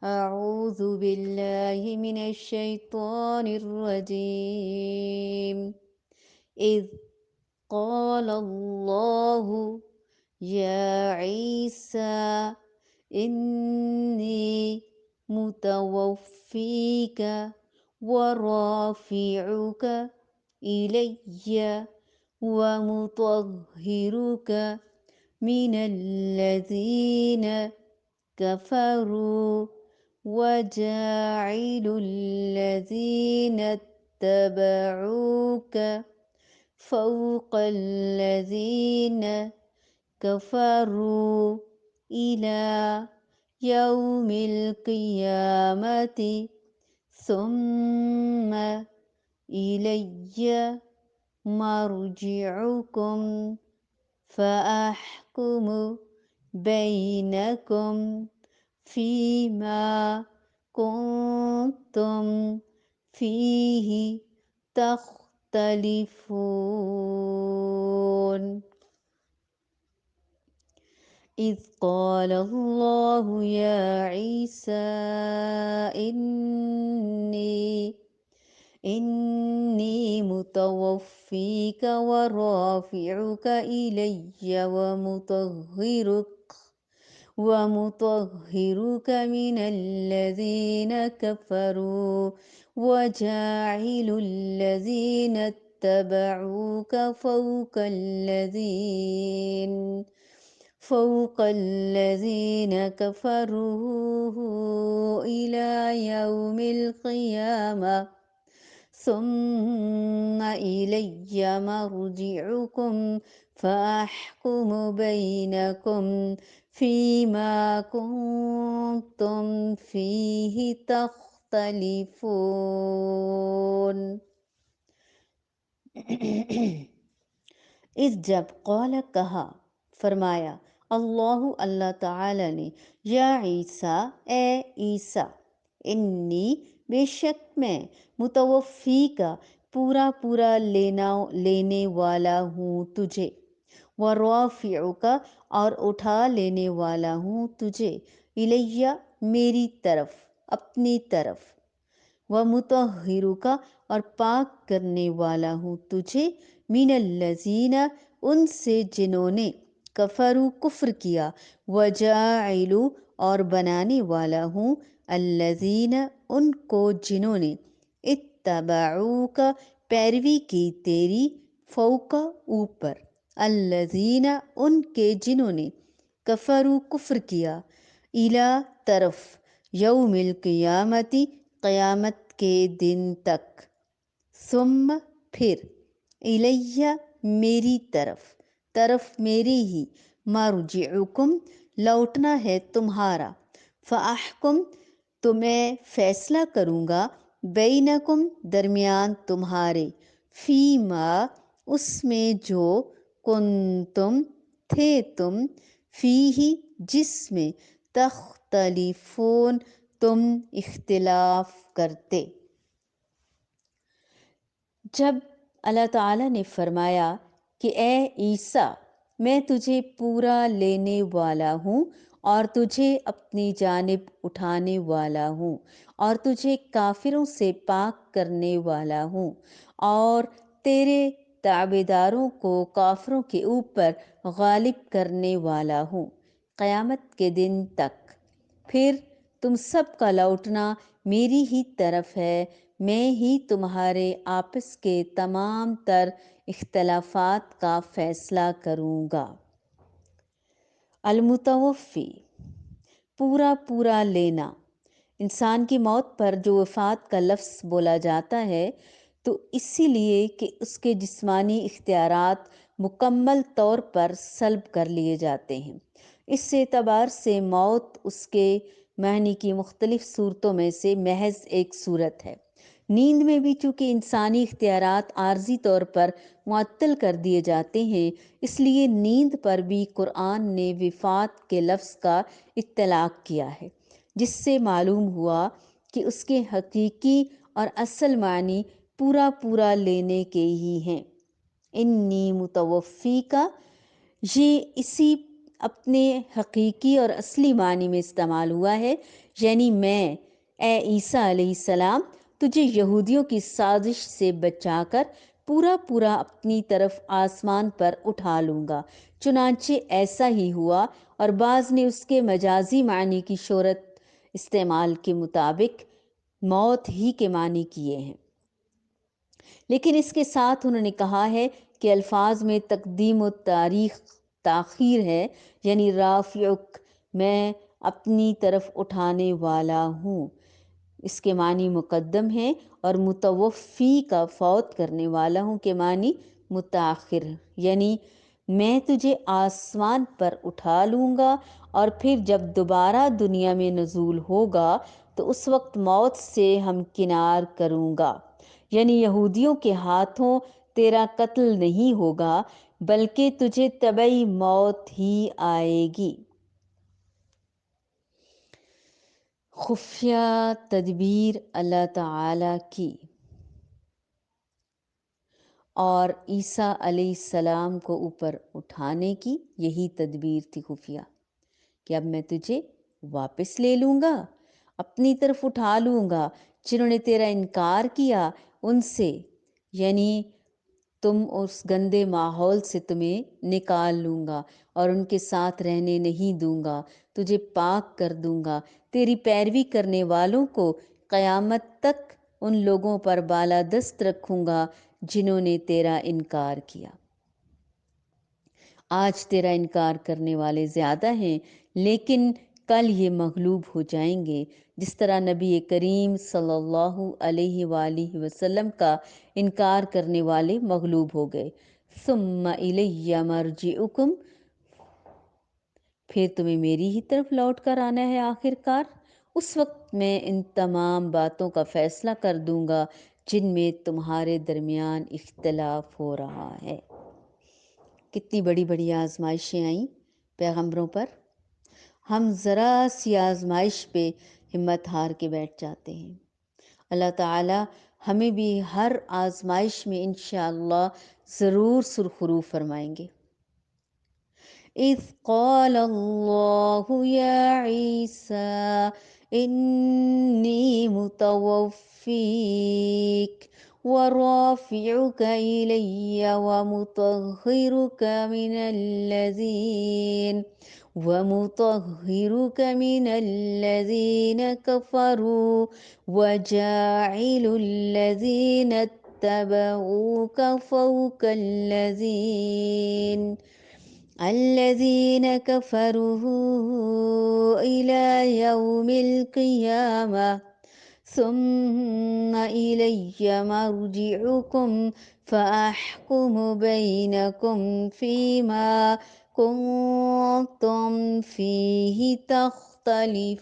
أعوذ بالله من الشيطان الرجيم. إذ قال الله يا عيسى إني متوفيك ورافعك إلي ومطهرك من الذين كفروا وجاعل الذين اتبعوك فوق الذين كفروا إلى يوم القيامة ثم إلي مرجعكم فأحكم بينكم فيما كنتم فيه تختلفون. إذ قال الله يا عيسى إني متوفيك ورافعك إلي ومطهرك من الذين كفروا وجاعل الذين اتبعوك فوق الذين كفروا إلى يوم القيامة ثم إلي مرجعكم فأحكم بينكم فيما كنتم فيه تختلفون. اس جب قال کہا، فرمایا، اللہ تعالی نے، یا عیسیٰ، اے عیسیٰ، انی بے شک میں، متوفی کا پورا لینے والا ہوں تجھے، ورافعک اور اٹھا لینے والا ہوں تجھے، الیہ میری طرف، اپنی طرف، ومطہرک اور پاک کرنے والا ہوں تجھے، من الذین ان سے جنہوں نے، کفروا کفر کیا، وجاعل اور بنانے والا ہوں، الذین ان کو جنہوں نے، اتبعوک پیروی کی تیری، فوق اوپر، الذین ان کے جنہوں نے، کفروا کفر کیا، الی طرف، یوم القیامتی قیامت کے دن تک، ثم پھر، الیہ میری طرف میری ہی، مرجعکم لوٹنا ہے تمہارا، فاحکم تو میں فیصلہ کروں گا، بینکم درمیان تمہارے، فیما اس میں جو، کنتم تھے تم، فیہ جس میں، تختلفون تم اختلاف کرتے۔ جب اللہ تعالیٰ نے فرمایا کہ اے عیسیٰ، میں تجھے پورا لینے والا ہوں اور تجھے اپنی جانب اٹھانے والا ہوں اور تجھے کافروں سے پاک کرنے والا ہوں اور تیرے تابعداروں کو کافروں کے اوپر غالب کرنے والا ہوں قیامت کے دن تک، پھر تم سب کا لوٹنا میری ہی طرف ہے، میں ہی تمہارے آپس کے تمام تر اختلافات کا فیصلہ کروں گا۔ المتوفی، پورا لینا۔ انسان کی موت پر جو وفات کا لفظ بولا جاتا ہے تو اسی لیے کہ اس کے جسمانی اختیارات مکمل طور پر سلب کر لیے جاتے ہیں۔ اس اعتبار سے موت اس کے معنی کی مختلف صورتوں میں سے محض ایک صورت ہے۔ نیند میں بھی چونکہ انسانی اختیارات عارضی طور پر معطل کر دیے جاتے ہیں، اس لیے نیند پر بھی قرآن نے وفات کے لفظ کا اطلاق کیا ہے، جس سے معلوم ہوا کہ اس کے حقیقی اور اصل معنی پورا لینے کے ہی ہیں۔ انی متوفی کا، یہ اسی اپنے حقیقی اور اصلی معنی میں استعمال ہوا ہے، یعنی میں اے عیسیٰ علیہ السلام تجھے یہودیوں کی سازش سے بچا کر پورا پورا اپنی طرف آسمان پر اٹھا لوں گا۔ چنانچہ ایسا ہی ہوا، اور بعض نے اس کے مجازی معنی کی شہرت استعمال کے مطابق موت ہی کے معنی کیے ہیں، لیکن اس کے ساتھ انہوں نے کہا ہے کہ الفاظ میں تقدیم و تاخیر ہے، یعنی رافعک، میں اپنی طرف اٹھانے والا ہوں، اس کے معنی مقدم ہے، اور متوفی کا فوت کرنے والا ہوں کے معنی متاخر، یعنی میں تجھے آسمان پر اٹھا لوں گا، اور پھر جب دوبارہ دنیا میں نزول ہوگا تو اس وقت موت سے ہمکنار کروں گا، یعنی یہودیوں کے ہاتھوں تیرا قتل نہیں ہوگا بلکہ تجھے طبعی موت ہی آئے گی۔ خفیہ تدبیر اللہ تعالی کی اور عیسیٰ علیہ السلام کو اوپر اٹھانے کی یہی تدبیر تھی خفیہ، کہ اب میں تجھے واپس لے لوں گا، اپنی طرف اٹھا لوں گا، جنہوں نے تیرا انکار کیا ان سے، یعنی تم اس گندے ماحول سے تمہیں نکال لوں گا اور ان کے ساتھ رہنے نہیں دوں گا، تجھے پاک کر دوں گا، تیری پیروی کرنے والوں کو قیامت تک ان لوگوں پر بالادست رکھوں گا جنہوں نے تیرا انکار کیا۔ آج تیرا انکار کرنے والے زیادہ ہیں، لیکن کل یہ مغلوب ہو جائیں گے، جس طرح نبی کریم صلی اللہ علیہ وآلہ وسلم کا انکار کرنے والے مغلوب ہو گئے۔ ثم الیہ مرجعکم، پھر تمہیں میری ہی طرف لوٹ کر آنا ہے آخر کار، اس وقت میں ان تمام باتوں کا فیصلہ کر دوں گا جن میں تمہارے درمیان اختلاف ہو رہا ہے۔ کتنی بڑی بڑی آزمائشیں آئیں پیغمبروں پر، ہم ذرا سی آزمائش پہ ہمت ہار کے بیٹھ جاتے ہیں۔ اللہ تعالی ہمیں بھی ہر آزمائش میں انشاءاللہ ضرور سرخرو فرمائیں گے۔ اذ قال اللہ یا عیسیٰ انی متوفیک ورافعك إلي ومطهرك من الذين كفروا وجاعل الذين اتبعوك فوق الذين كفروا إلى يوم القيامة ثم إلي مرجعكم فأحكم بينكم فيما كنتم فيه تختلفون۔